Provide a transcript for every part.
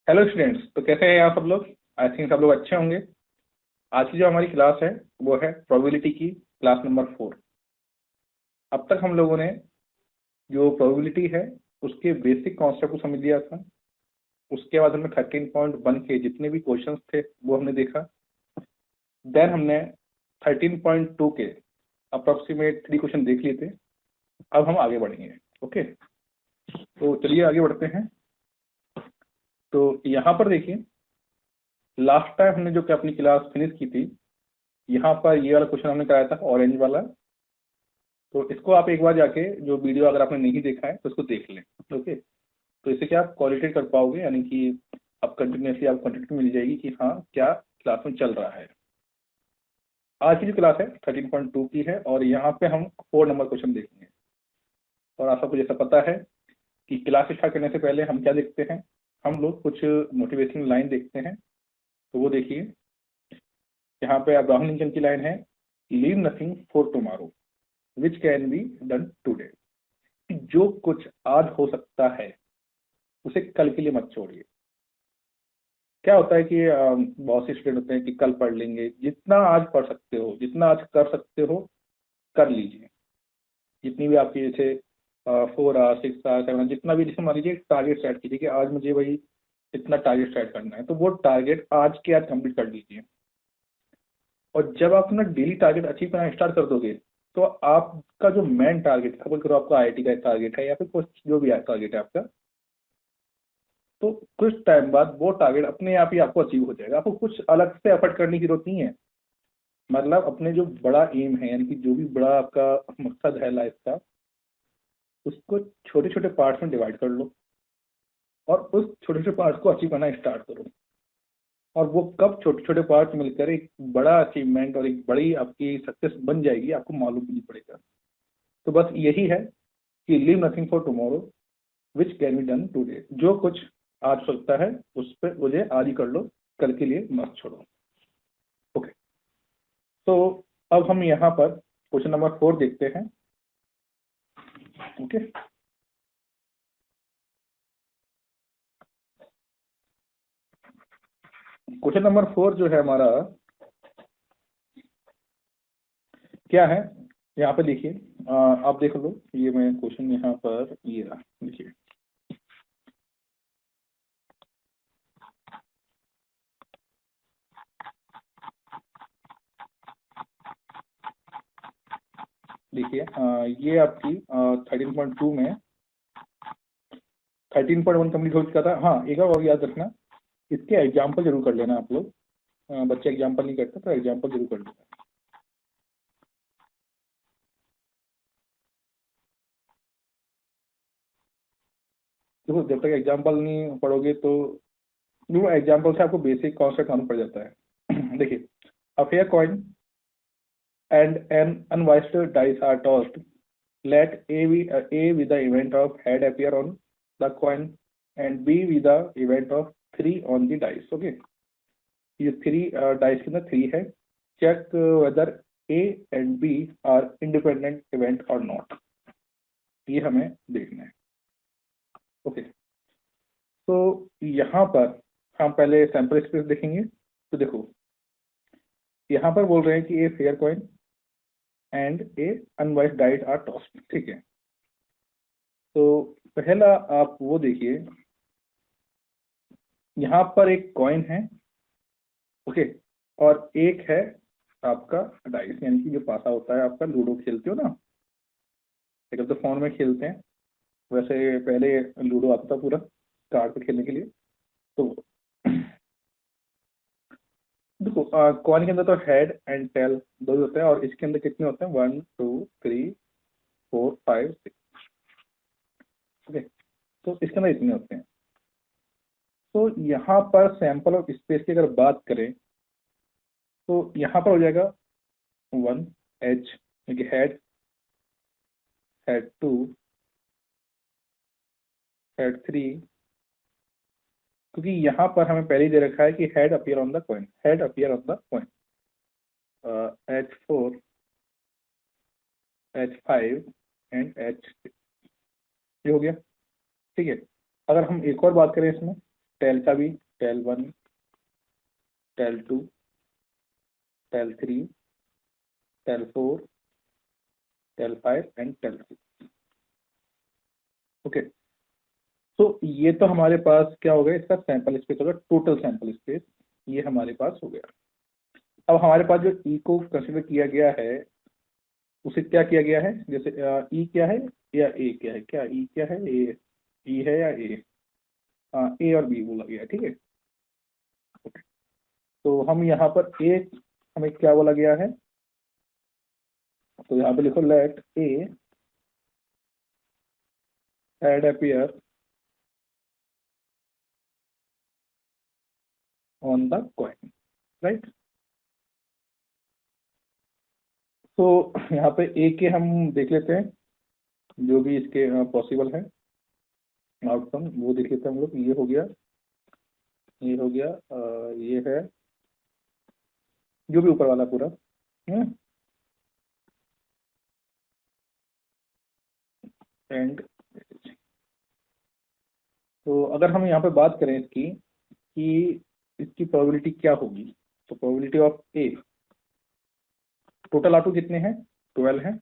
Hello students, तो कैसे हैं आप सब लोग। आई थिंक सब लोग अच्छे होंगे। आज की जो हमारी क्लास है वो है प्रोबेबिलिटी की क्लास नंबर 4। अब तक हम लोगों ने जो प्रोबेबिलिटी है उसके बेसिक कॉन्सेप्ट को समझ लिया था। उसके बाद हमने 13.1 के जितने भी क्वेश्चंस थे वो हमने देखा। देन हमने 13.2 के अप्रोक्सीमेट 3 क्वेश्चन देख लिए थे। अब हम आगे बढ़ेंगे। ओके, तो चलिए आगे बढ़ते हैं। तो यहाँ पर देखिए, लास्ट टाइम हमने जो कि अपनी क्लास फिनिश की थी, यहाँ पर ये वाला क्वेश्चन हमने कराया था, ऑरेंज वाला। तो इसको आप एक बार जाके जो वीडियो अगर आपने नहीं देखा है तो इसको देख लें। ओके, तो इससे क्या आप क्वालिटेट कर पाओगे, यानी कि आप कंटिन्यूसली आपको कंटेंट मिल जाएगी कि हाँ क्या क्लास में चल रहा है। आज की जो क्लास है 13.2 की है और यहाँ पे हम 4 नंबर क्वेश्चन देखेंगे। और आप सबको जैसा पता है कि क्लास स्टार्ट करने से पहले हम क्या देखते हैं, हम लोग कुछ मोटिवेशनल लाइन देखते हैं। तो वो देखिए, यहाँ पे अब्राहम लिंकन की लाइन है, leave nothing for tomorrow which can be done today. जो कुछ आज हो सकता है उसे कल के लिए मत छोड़िए। क्या होता है कि बहुत से स्टूडेंट होते हैं कि कल पढ़ लेंगे। जितना आज पढ़ सकते हो, जितना आज कर सकते हो, कर लीजिए। जितनी भी आपकी जैसे 4 आवर 6 आवर 7 आवर, जितना भी, जैसे मान लीजिए टारगेट सेट कीजिए कि आज मुझे भाई इतना टारगेट सेट करना है, तो वो टारगेट आज के आज कंप्लीट कर लीजिए। और जब आप अपना डेली टारगेट अचीव करना स्टार्ट कर दोगे तो आपका जो मेन टारगेट है, करो आपका आईआईटी का टारगेट है या फिर कुछ जो भी टारगेट है आपका, तो कुछ टाइम बाद वो टारगेट अपने आप ही आपको अचीव हो जाएगा। आपको कुछ अलग से एफर्ट करने की जरूरत नहीं है। मतलब अपने जो बड़ा एम है, यानी कि जो भी बड़ा आपका मकसद है लाइफ का, उसको छोटे छोटे पार्ट्स में डिवाइड कर लो और उस छोटे छोटे पार्ट्स को अचीव करना स्टार्ट करो। और वो कब छोटे छोटे पार्ट्स मिलकर एक बड़ा अचीवमेंट और एक बड़ी आपकी सक्सेस बन जाएगी, आपको मालूम भी नहीं पड़ेगा। तो बस यही है कि leave nothing for tomorrow which can be done today. जो कुछ आज हो सकता है उस पर मुझे आज ही कर लो, कल के लिए मत छोड़ो। ओके, तो अब हम यहाँ पर क्वेश्चन नंबर 4 देखते हैं। ओके, क्वेश्चन नंबर 4 जो है हमारा, क्या है, यहाँ पे देखिए, आप देख लो। ये मैं क्वेश्चन यहाँ पर ये रहा, देखिए। देखिए, ये आपकी 13.2 में 13.1 कंप्लीट हो चुका था। हाँ, एक और याद रखना, इसके एग्जाम्पल जरूर कर लेना आप लोग। बच्चे एग्जाम्पल नहीं करते तो एग्जाम्पल जरूर कर लेना। देखो, जब तक एग्जाम्पल नहीं पढ़ोगे तो वो एग्जाम्पल से आपको बेसिक कॉन्सेप्ट मालूम पड़ जाता है। देखिए, a fair coin and an unwised dice are tossed. Let A with the event of head appear on the coin and B with the event of 3 on the dice. Okay, ये 3 dice के अंदर 3 है। Check whether A and B are independent event or not, ये हमें देखना है। Okay, तो यहाँ पर हम पहले सैंपल स्पेस देखेंगे। तो देखो, यहाँ पर बोल रहे हैं कि a fair coin and a unbiased dice are tossed. ठीक है, तो पहला आप वो देखिए, यहाँ पर एक कॉइन है। ओके, और एक है आपका डाइस, यानी कि जो पासा होता है आपका, लूडो खेलते हो ना, एक तो फोन में खेलते हैं, वैसे पहले लूडो आता था पूरा कार्ड पे खेलने के लिए। तो देखो, कॉइन के अंदर तो हेड एंड टेल दो ही होते हैं, और इसके अंदर कितने होते हैं, 1 2 3 4 5 6। ओके, तो इसके अंदर इतने होते हैं। तो यहाँ पर सैंपल ऑफ स्पेस की अगर बात करें तो यहाँ पर हो जाएगा 1 एच, हेड, हेड 2, हेड 3, क्योंकि यहाँ पर हमें पहले ही दे रखा है कि head appear on the coin, head appear on the coin. H4, H5 and H6, ये हो गया। ठीक है, अगर हम एक और बात करें इसमें टेल का भी, tail 1, tail 2, tail 3, tail 4, tail 5 and tail 6। Okay, तो ये तो हमारे पास क्या हो गया, इसका सैंपल स्पेस होगा, टोटल सैंपल स्पेस ये हमारे पास हो गया। अब हमारे पास जो ई को कंसिडर किया गया है उसे क्या किया गया है, जैसे ई क्या है या ए क्या है, क्या ई क्या है, ए ई है या ए, ए और बी बोला गया है, ठीक है। तो हम यहाँ पर ए हमें क्या बोला गया है, तो यहाँ पे लिखो let A had appear on the coin, right? तो यहाँ पे ए के हम देख लेते हैं जो भी इसके पॉसिबल है आउटकम, वो देख लेते हैं हम लोग। ये हो गया, ये हो गया, ये है जो भी ऊपर वाला पूरा है, एंड तो अगर हम यहाँ पे बात करें इसकी कि इसकी प्रोबेबिलिटी क्या होगी, तो प्रोबेबिलिटी ऑफ ए, टोटल आटू कितने हैं, 12 हैं,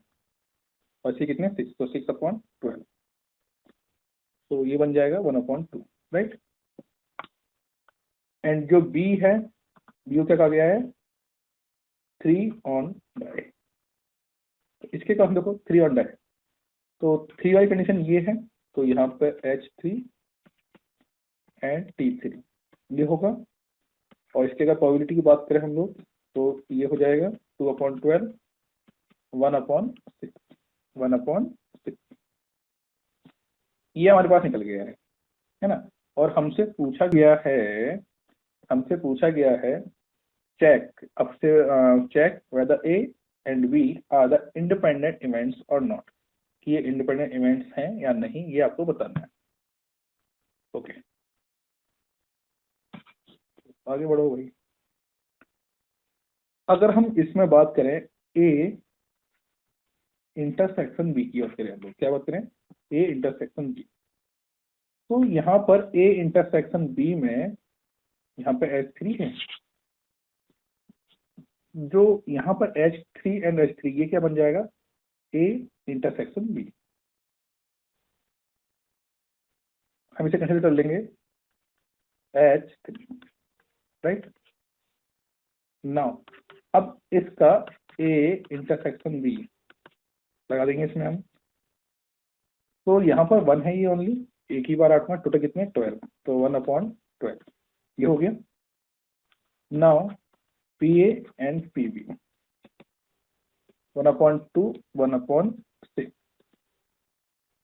और सी कितने 6, तो 6/12, तो ये बन जाएगा 1/2, राइट। एंड जो बी है, बी को क्या कहा गया है, 3 ऑन डाई, इसके का हम देखो 3 ऑन डाई, तो 3 वाली कंडीशन ये है, तो यहाँ पे H3 एंड T3 ये होगा। और इसके अगर प्रोबेबिलिटी की बात करें हम लोग, तो ये हो जाएगा 2/12, 1/6, 1/6, ये हमारे पास निकल गया है ना। और हमसे पूछा गया है चेक, अब से check whether A and B are the independent events और नॉट, कि ये इंडिपेंडेंट इवेंट्स हैं या नहीं, ये आपको बताना है। ओके, आगे बढ़ो भाई। अगर हम इसमें बात करें ए इंटरसेक्शन बी की बात करें, हम लोग क्या बात करें, ए इंटरसेक्शन बी, तो यहाँ पर ए इंटरसेक्शन बी में यहाँ पे H3 है, जो यहाँ पर H3 एंड H3 ये क्या बन जाएगा, ए इंटरसेक्शन बी, हम इसे कंसिडर कर लेंगे H3, राइट। नाउ अब इसका ए इंटरसेक्शन बी लगा देंगे इसमें हम, तो यहाँ पर 1 है ये ओनली, एक ही बार 8 में, टोटल कितने 12, तो 1/12 ये हो गया। Now P A and P B 1/2, 1/6,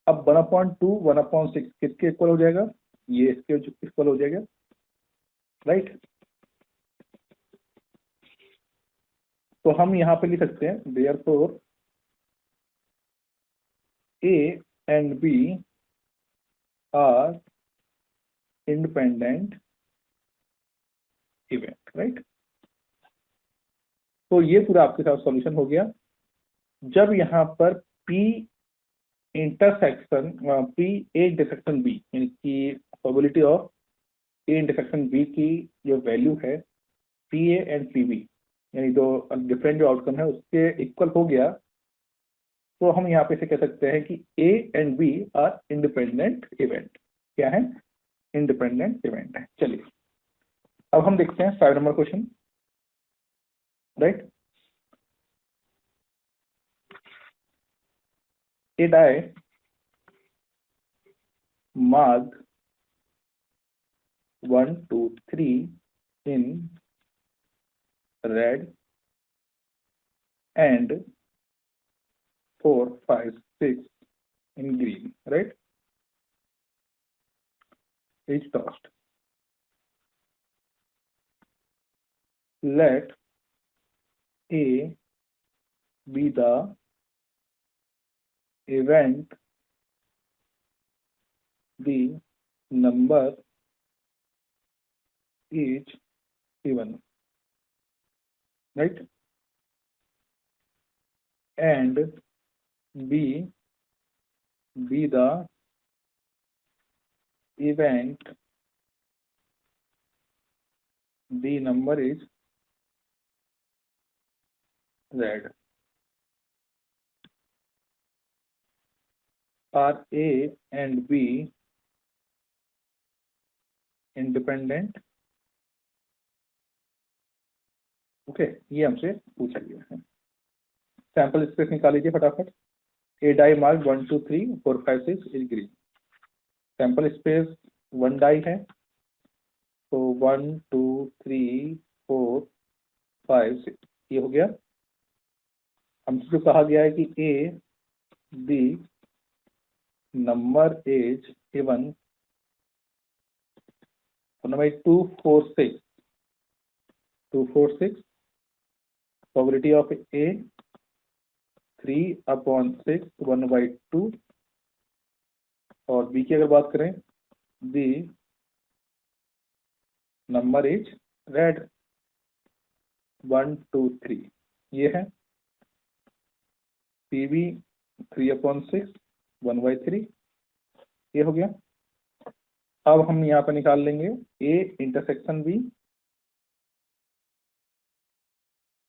अब 1/2, 1/6 किसके इक्वल हो जाएगा, ये इसके इक्वल हो जाएगा, राइट। तो हम यहाँ पे लिख सकते हैं therefore A and B are independent event, right. तो ये पूरा आपके साथ सॉल्यूशन हो गया। जब यहाँ पर P intersection A intersection B, यानी कि probability of A intersection B की जो वैल्यू है P A and P B, यानी दो डिफरेंट जो आउटकम है उसके इक्वल हो गया, तो हम यहाँ पे से कह सकते हैं कि A and B are independent event, क्या है, इंडिपेंडेंट इवेंट है। चलिए अब हम देखते हैं 5 number question, right. A die marked 1, 2, 3 in red and 4, 5, 6 in green, right? Is tossed. Let A be the event, the number is even, right? And B be the event the number is Z. Are A and B independent? Okay, ये हमसे पूछा गया है। Sample space निकाल लीजिए फटाफट। A die mark 1 2 3 4 5 6 is green. Sample space 1 die है, तो 1 2 3 4 5 6 ये हो गया। हमसे जो कहा गया है कि A B number is even, number 2 4 6 2 4 6, probability of A 3/6 1/2, और बी की अगर बात करें दी नंबर इज रेड 1 2 3 ये है। पी बी 3/6 1/3 ये हो गया। अब हम यहाँ पे निकाल लेंगे ए इंटरसेक्शन बी।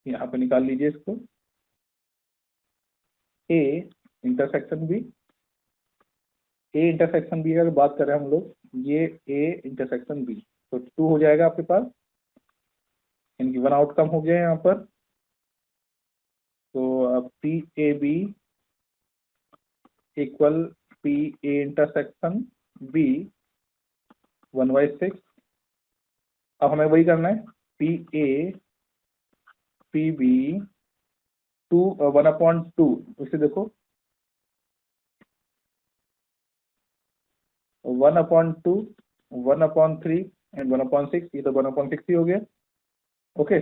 यहाँ पे निकाल लीजिए इसको, A intersection B. A intersection B अगर बात करें हम लोग, ये ए इंटरसेक्शन बी, तो 2 हो जाएगा आपके पास। इनकी वन आउटकम हो गया यहाँ पर। तो अब P A B equal P A intersection B 1/6। अब हमें वही करना है, पी ए पी बी 1/2। इसे देखो 1/2 1/3 एंड 1/6, ये तो 1/6 ही हो गया। ओके,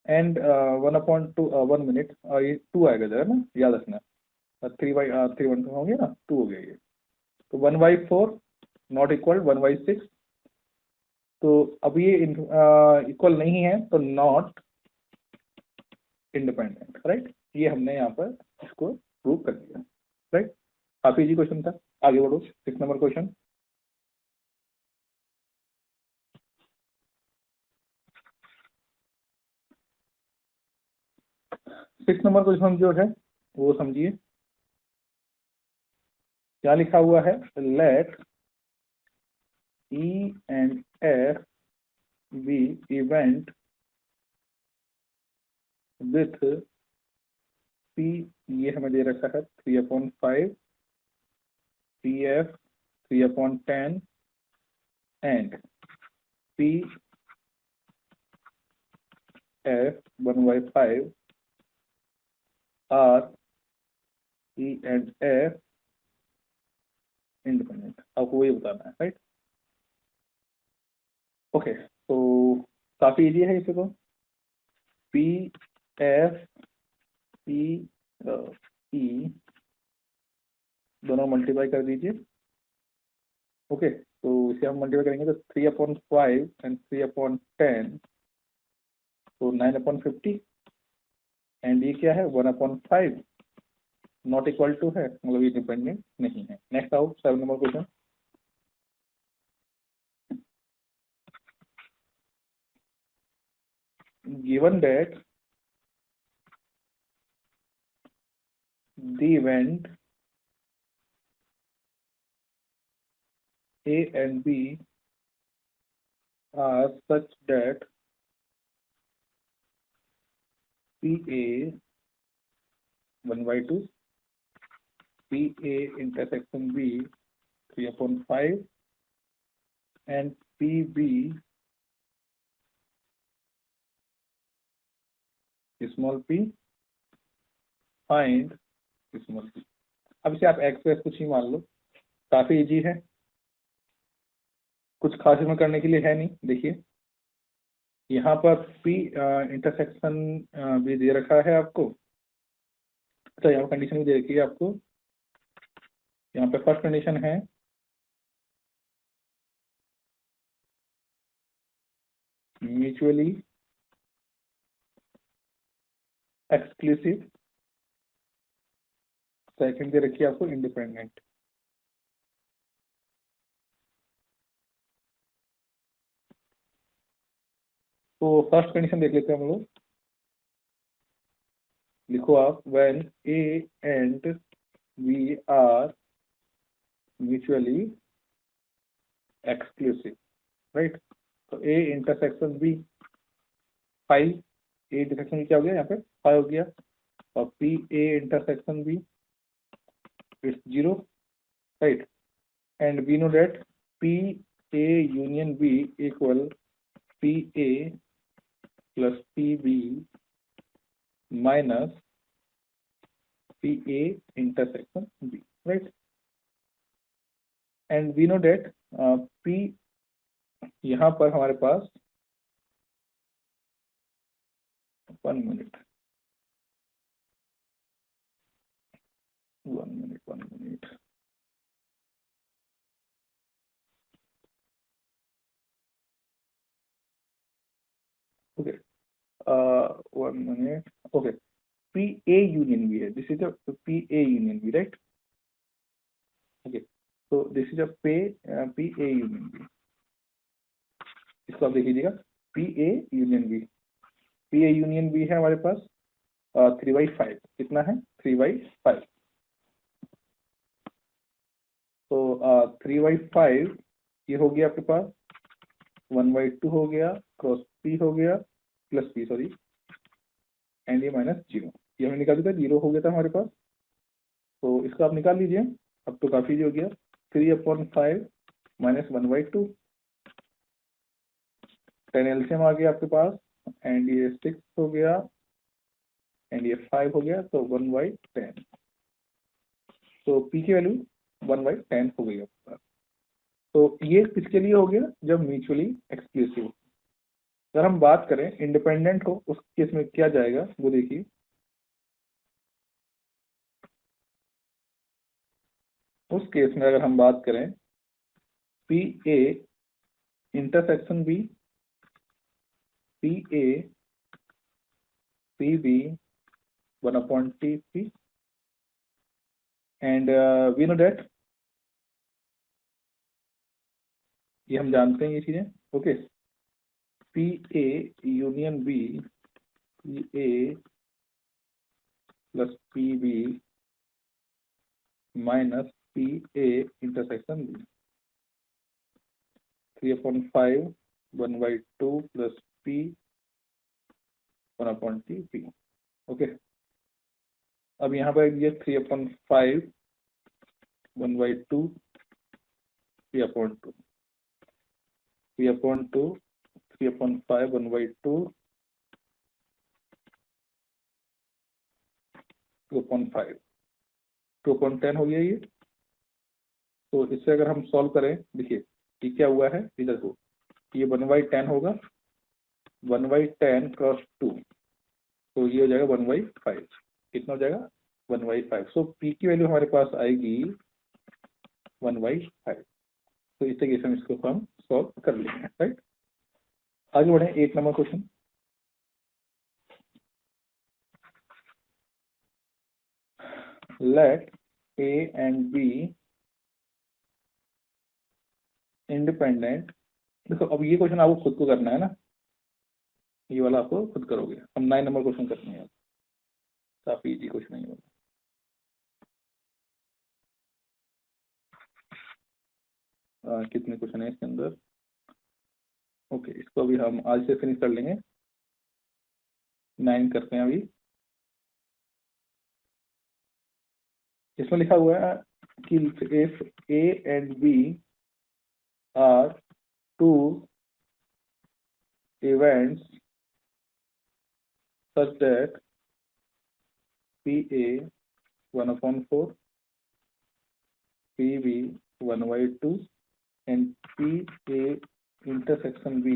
एंड 1/2 1 मिनट, ये 2 आएगा जरा ना, याद रखना। 3/3 हो गया ना, 2 हो गया ये। तो 1/4 नॉट इक्वल 1/6। तो अब ये इक्वल नहीं है, तो नॉट इंडिपेंडेंट, राइट। ये हमने यहाँ पर इसको प्रूव कर दिया, राइट। काफी इजी क्वेश्चन था। आगे बढ़ो, 6 number question. Six number question जो है वो समझिए। क्या लिखा हुआ है, let E and F be event with P, ये हमें दे रखा है 3/5, P F 3/10 and P F 1/5 are E and F independent. आपको वही बताना है, राइट। ओके, तो काफी इजी है इसे तो। पी एफ पी ई दोनों मल्टीप्लाई कर दीजिए। ओके, तो इसे हम मल्टीप्लाई करेंगे तो 3/5 एंड 3/10, तो 9/50 एंड ये क्या है 1/5, नॉट इक्वल टू है, मतलब ये डिपेंडेंट नहीं है। नेक्स्ट आओ 7 number question. Given that the event A and B are such that PA 1/2, PA intersection B 3/5 and PB small p, find small p। अब इसे आप एक्स कुछ ही मान लो, काफी इजी है, कुछ खास इसमें करने के लिए है नहीं। देखिए यहाँ पर P इंटरसेक्शन भी दे रखा है आपको, तो यहाँ कंडीशन भी दे रखी है आपको। यहाँ पे फर्स्ट कंडीशन है म्यूचुअली एक्सक्लूसिव, सेकंड दे रखी है आपको इंडिपेंडेंट। तो फर्स्ट कंडीशन देख लेते हैं हम लोग। लिखो आप, when A and B are mutually exclusive, right. तो A intersection B 5, A intersection क्या हो गया यहाँ पे 5 हो गया, और P A intersection B it's 0, right. And we know that P A union B equal P A plus P B minus P A intersection B, right. And we know that P, यहाँ पर हमारे पास 1 minute 1 minute okay, 1 minute okay. P A union B है, this is a P A union B, right. Okay, तो this is a P A union B, इसको आप देख लीजिएगा, P A union B. P A union B है हमारे पास 3/5, कितना है 3/5। तो 3/5 ये हो गया आपके पास 1/2 हो गया, क्रॉस पी हो गया प्लस पी, सॉरी, एंड ये -0, ये हमने निकाल दिया था, 0 हो गया था हमारे पास। तो इसको आप निकाल लीजिए, अब तो काफी हो गया, 3/5 माइनस 1/2, 10 एलसीएम आ गया आपके पास, एंड ये 6 हो गया, एंड ये 5 हो गया, तो 1/10। तो पी की वैल्यू 1/10 हो गई आपके पास। तो ये किसके लिए हो गया, जब म्यूचुअली एक्सक्लूसिव। अगर हम बात करें इंडिपेंडेंट हो, उस केस में क्या जाएगा वो देखिए। उस केस में अगर हम बात करें P A intersection B, P A P B 1/t P, and we know that, ये हम जानते हैं ये चीजें, okay. P A union B, P A plus P B minus P A intersection B, 3/5 1/2 plus P 1/t P, okay. अब यहाँ पर ये 3/5 1/2 3/2 3/2 3/5 1/2 2/5 2/10 हो गया ये। तो इससे अगर हम सॉल्व करें, देखिए ये क्या हुआ है, इधर को ये 1/10 होगा, 1/10 क्रॉस 2, तो ये हो जाएगा 1/5, कितना हो जाएगा 1/5। सो पी की वैल्यू हमारे पास आएगी 1/5। तो इस तरीके से हम इसको हम सॉल्व कर लेंगे, राइट। आगे बढ़े 8 number question. Let A and B independent, देखो अब ये क्वेश्चन आपको खुद को करना है ना, ये वाला आपको खुद करोगे। हम 9 नंबर क्वेश्चन करते हैं, काफी इजी क्वेश्चन है ये वाला। कितने क्वेश्चन है इसके अंदर, ओके, इसको अभी हम आज से फिनिश कर लेंगे। 9 करते हैं अभी। इसमें लिखा हुआ है कि if A and B are two events such that PA 1/4, PB 1/2, and PA intersection B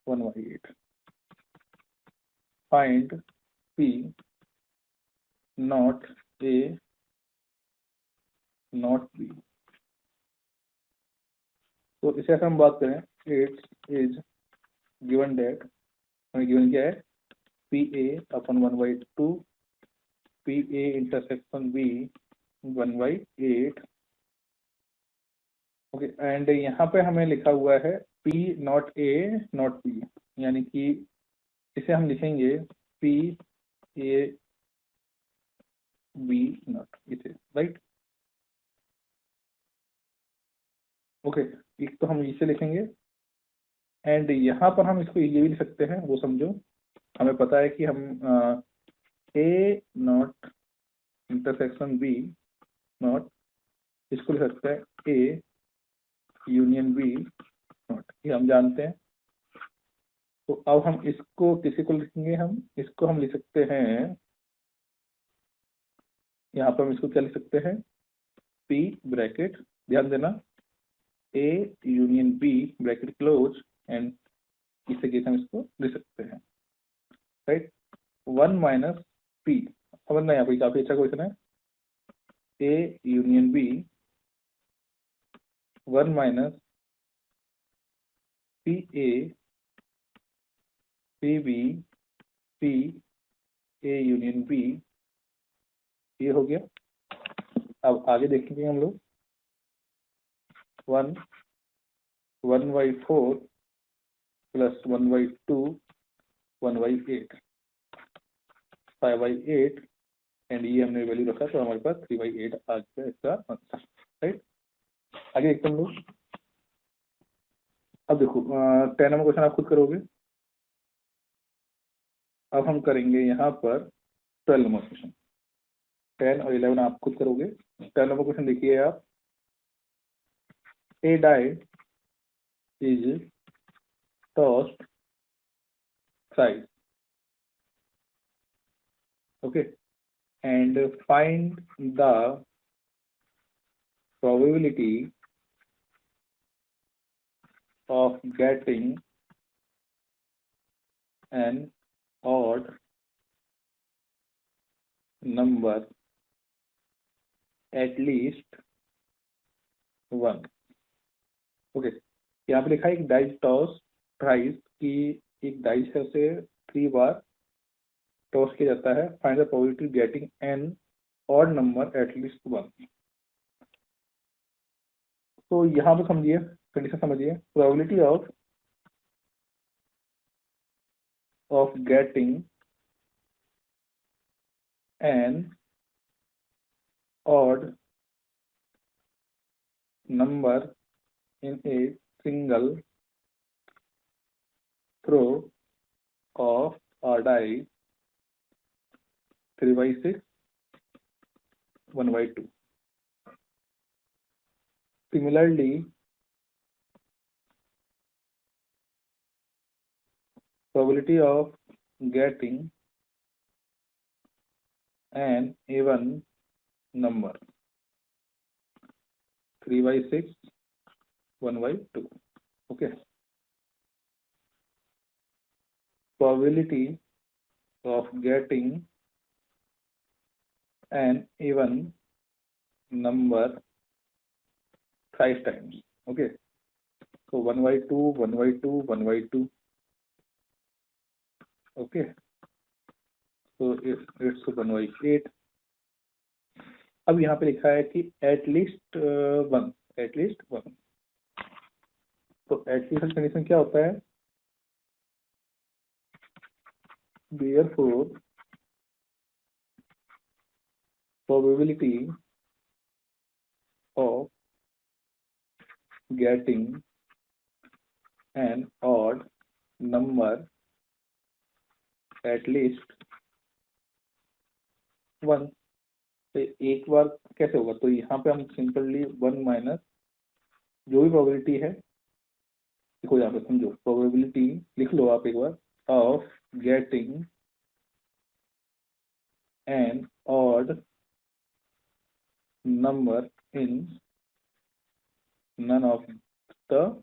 1/8. Find P not A not B. तो इसे अगर हम बात करें, इट इज गिवन डेट, हमें गिवन क्या है, P A upon 1/2, P A intersection B 1/8, okay. And यहाँ पे हमें लिखा हुआ है P not A not B, यानी कि इसे हम लिखेंगे पी ए बी नॉट, इसे, राइट। ओके, एक तो हम इसे लिखेंगे, एंड यहाँ पर हम इसको ये भी लिख सकते हैं, वो समझो, हमें पता है कि हम ए नॉट इंटरसेक्शन बी नॉट, इसको लिख सकते हैं ए यूनियन बी नॉट, ये हम जानते हैं। तो अब हम इसको किसी को लिखेंगे, हम इसको हम लिख सकते हैं, यहाँ पर हम इसको क्या लिख सकते हैं, पी ब्रैकेट, ध्यान देना, A union B bracket close, and इस तरीके से हम इसको लिख सकते हैं, राइट। 1 माइनस पी, समझना यहाँ पर काफी अच्छा क्वेश्चन है, A union B 1 minus P A P B P A union B, ये हो गया। अब आगे देखेंगे हम लोग, 1/4 प्लस 1/2 1/8 5/8, एंड ये हमने वैल्यू रखा तो हमारे पास 3/8 आ गया इसका आंसर, राइट। आगे देखते हैं हम लोग। अब देखो 10 नंबर क्वेश्चन आप खुद करोगे। अब हम करेंगे यहाँ पर 12 नंबर क्वेश्चन, 10 और 11 आप खुद करोगे। 10 नंबर क्वेश्चन देखिए आप, a die is tossed thrice, okay, and find the probability of getting an odd number at least 1, okay. यहाँ पे लिखा है एक डाइस टॉस थ्राइस, की एक डाइस है उसे 3 बार टॉस किया जाता है, find the probability getting an odd number at least 1। तो यहाँ पे समझिए, कंडीशन समझिए, probability of getting N odd number in a single throw of a die 3/6 1/2. Similarly, probability of getting an even number 3/6 1/2. Okay. Probability of getting an even number thrice times. Okay. So 1/2 1/2 1/2. Okay. So it's 1/8. अब यहाँ पे लिखा है कि at least 1, at least 1। तो at least condition क्या होता है, therefore probability of getting an odd number at least 1। तो एक बार कैसे होगा, तो यहाँ पे हम सिंपली 1 माइनस जो भी प्रोबेबिलिटी है, देखो यहाँ पे समझो, प्रोबेबिलिटी लिख लो आप एक बार, of getting an odd number in none of the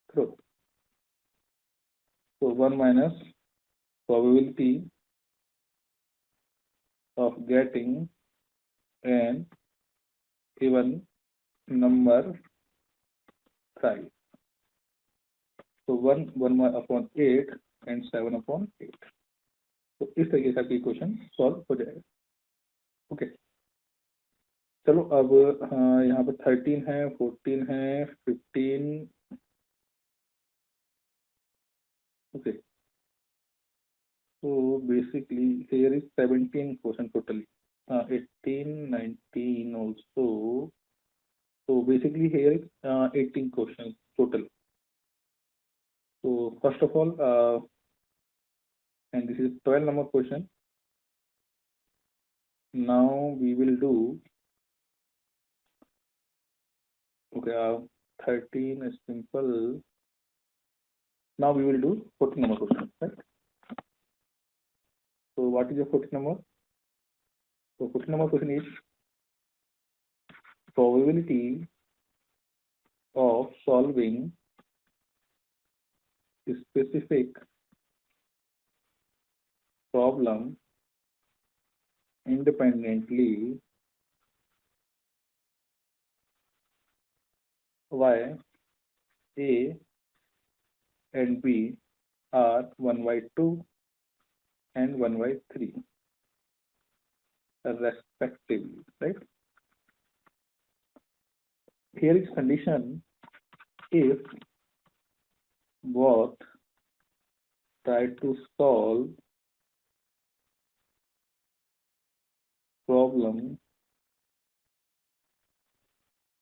throw। So 1 minus probability of getting an even number thrice। So 1/8 and 7/8। तो इस तरीके का क्वेश्चन सॉल्व हो जाएगा। ओके, चलो अब यहाँ पर 13 है, 14 है, 15 Okay, so basically here is 17 question totally, 18, 19 also. So basically here is 18 questions total. So first of all, and this is 12 number question. Now we will do, okay, 13 is simple. Now we will do 14 number question, right? So what is your 14 number? So 14 number question is probability of solving a specific problem independently y a and b are 1 by 2 and 1 by 3 respectively, right? Here is condition if both try to solve problem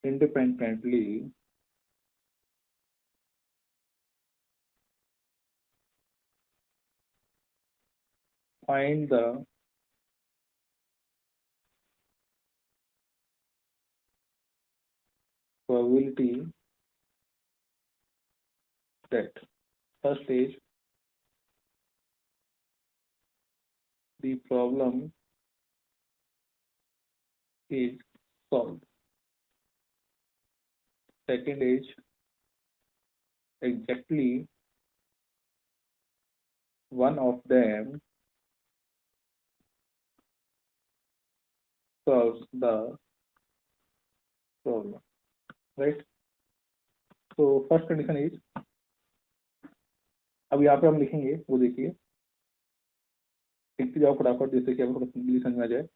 independently, find the probability that first is the problem is solved. Second is exactly one of them solves the problem, right? So first condition is, अब यहाँ पे हम लिखेंगे वो देखिए, लिखते जाओ फटाफट जैसे कि आपको समझ में आ जाए.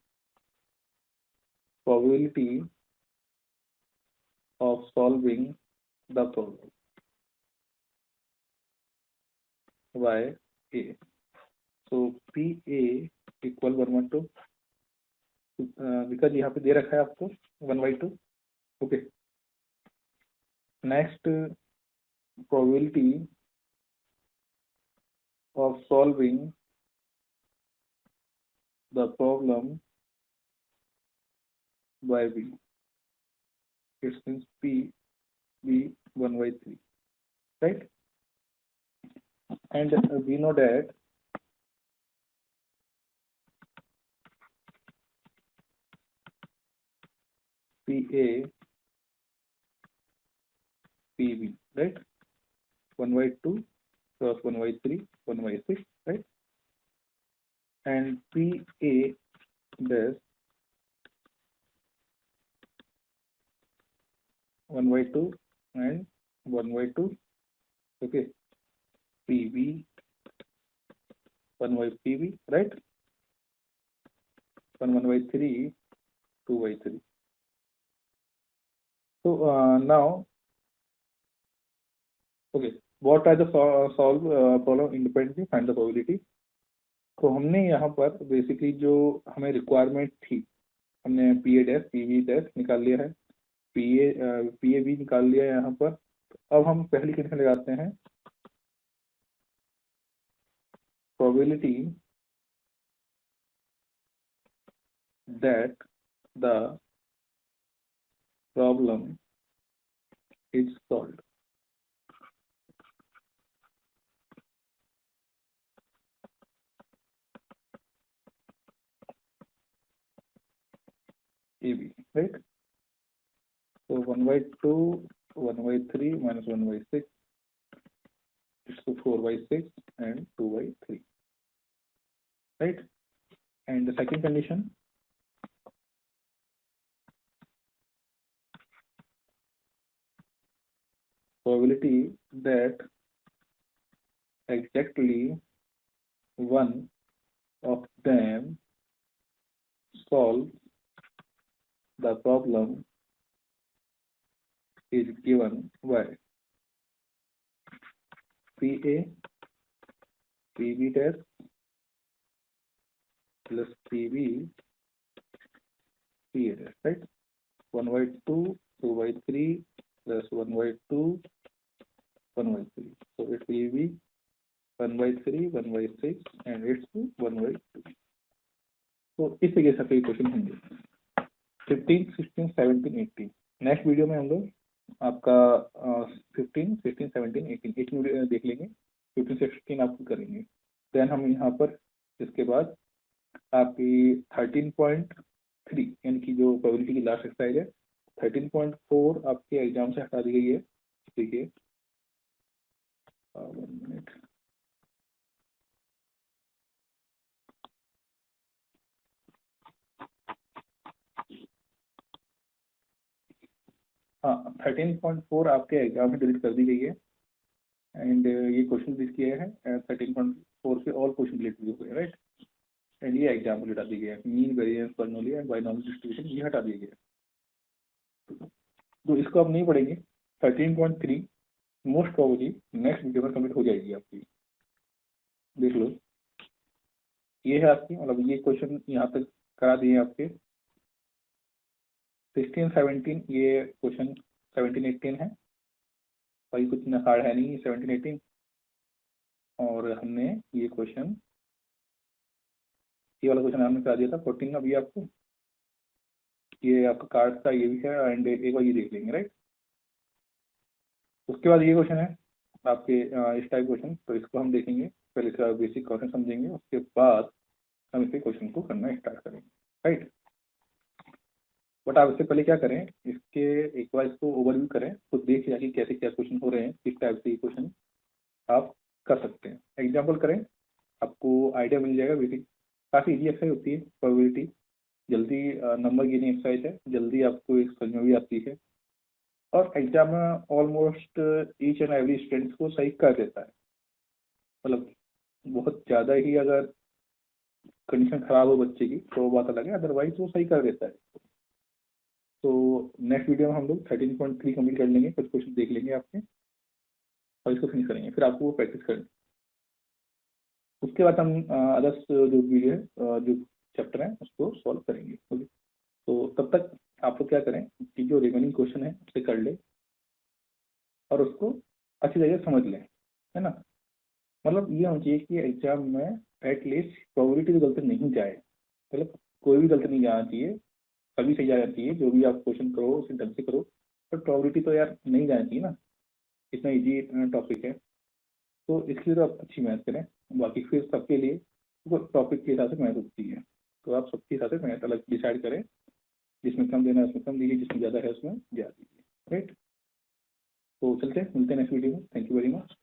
Probability of solving the problem by a. So PA equal 1/2 because यहाँ पे दे रखा है आपको 1/2. Okay, next probability of solving the problem by b. It means p b 1/3, right? And we know that PA PB, right? 1/2 plus 1/3 1/6, right? And PA dash 1/2 and 1/2. Okay, PB 1/PB, right? 1/3 2/3. So now, okay, what are the solve problem independently, find the probability. तो हमने यहाँ पर basically जो हमें requirement थी, हमने PA dash PB dash निकाल लिया है, PA भी निकाल लिया है यहाँ पर. अब हम पहली कंडीशन लगाते हैं, probability that the problem is solved. AB, right? So 1/2 1/3 minus 1/6 is to 4/6 and 2/3, right? And the second condition, probability that exactly one of them solve the problem is given by PA PB dash plus PB PA dash, right? 1/2, 2/3 plus 1/2, 1/3. So it will be 1/3, 1/6 and it's 1/2. तो इस तरीके से कई question होंगे 15, 16, 17, 18। Next video में हम लोग आपका 15, 16, 17, 18 एक वीडियो देख लेंगे। 15, 16 आपको करेंगे। देन हम यहाँ पर इसके बाद आपकी 13.3 यानी कि जो प्रोबेबिलिटी की लास्ट एक्सरसाइज है 13.4 आपके एग्जाम से हटा दी गई है। देखिए 1 मिनट, हाँ 13.4 आपके एग्जाम में डिलीट कर दी गई है एंड ये क्वेश्चन डिलीट किया है 13.4 से ऑल क्वेश्चन डिलीट हुए हैं, राइट। एंड ये एग्जाम को हटा दी गई है, mean variance Bernoulli and binomial distribution ये हटा दिए गए। तो इसको आप नहीं पढ़ेंगे। 13.3 मोस्ट प्रोबेबली नेक्स्ट वीडियो में कंप्लीट हो जाएगी आपकी। देख लो ये है आपकी, मतलब ये क्वेश्चन यहाँ तक करा दिए आपके। 16, 17 ये क्वेश्चन 17, 18 है, भाई कुछ इतना हार्ड है नहीं 17, 18। और हमने ये क्वेश्चन, ये वाला क्वेश्चन हमने करा दिया था 14 अभी आपको। ये आपका कार्ड का ये भी है एंड एक बार ये देख लेंगे, राइट। उसके बाद ये क्वेश्चन है आपके इस टाइप क्वेश्चन, तो इसको हम देखेंगे। पहले इसका बेसिक क्वेश्चन समझेंगे, उसके बाद हम इसके क्वेश्चन को करना स्टार्ट करेंगे, राइट। बट आप इससे पहले क्या करें, इसके एक बार इसको ओवरव्यू करें, तो देख लिया कि कैसे क्या क्वेश्चन हो रहे हैं, किस टाइप से ये क्वेश्चन आप कर सकते हैं। एग्जाम्पल करें, आपको आइडिया मिल जाएगा। बेसिक काफ़ी इजी एक्सरसाइज होती है, प्रोबेबिलिटी जल्दी नंबर गिनिंग एक्सरसाइज है, जल्दी आपको एक समझ में भी आती है और एग्जाम में almost each and every student को सही कर देता है। मतलब बहुत ज़्यादा ही अगर कंडीशन खराब हो बच्चे की तो बात अलग है, अदरवाइज वो सही कर देता है। तो नेक्स्ट वीडियो में हम लोग 13.3 कम्प्लीट कर लेंगे, कुछ क्वेश्चन देख लेंगे आपके और इसको फिनिश करेंगे, फिर आपको वो प्रैक्टिस करेंगे। उसके बाद हम अदर्स जो वीडियो है जो चैप्टर है उसको सॉल्व करेंगे। ओके, तो तब तक आप लोग क्या करें कि जो रिमेनिंग क्वेश्चन है उसे कर ले और उसको अच्छी तरह से समझ लें, है ना। मतलब ये होना चाहिए कि एग्जाम में एटलीस्ट प्रोबेबिलिटी तो गलती नहीं जाए, मतलब कोई भी गलती नहीं जाना चाहिए, सभी सही जाना चाहिए। जो भी आप क्वेश्चन करो उसे ढंग से करो, पर प्रोबेबिलिटी तो यार नहीं जाना चाहिए ना, इतना इजी टॉपिक है। तो इसके लिए तो आप अच्छी मैथ करें, बाकी फिर सबके लिए वो टॉपिक के हिसाब से मैथ होती है, तो आप सबके हिसाब से मैथ अलग डिसाइड करें। जिसमें कम देना है उसमें कम दीजिए, जिसमें ज़्यादा है उसमें ज़्यादा दीजिए, राइट। तो चलते हैं, मिलते हैं नेक्स्ट वीडियो में। Thank you very much.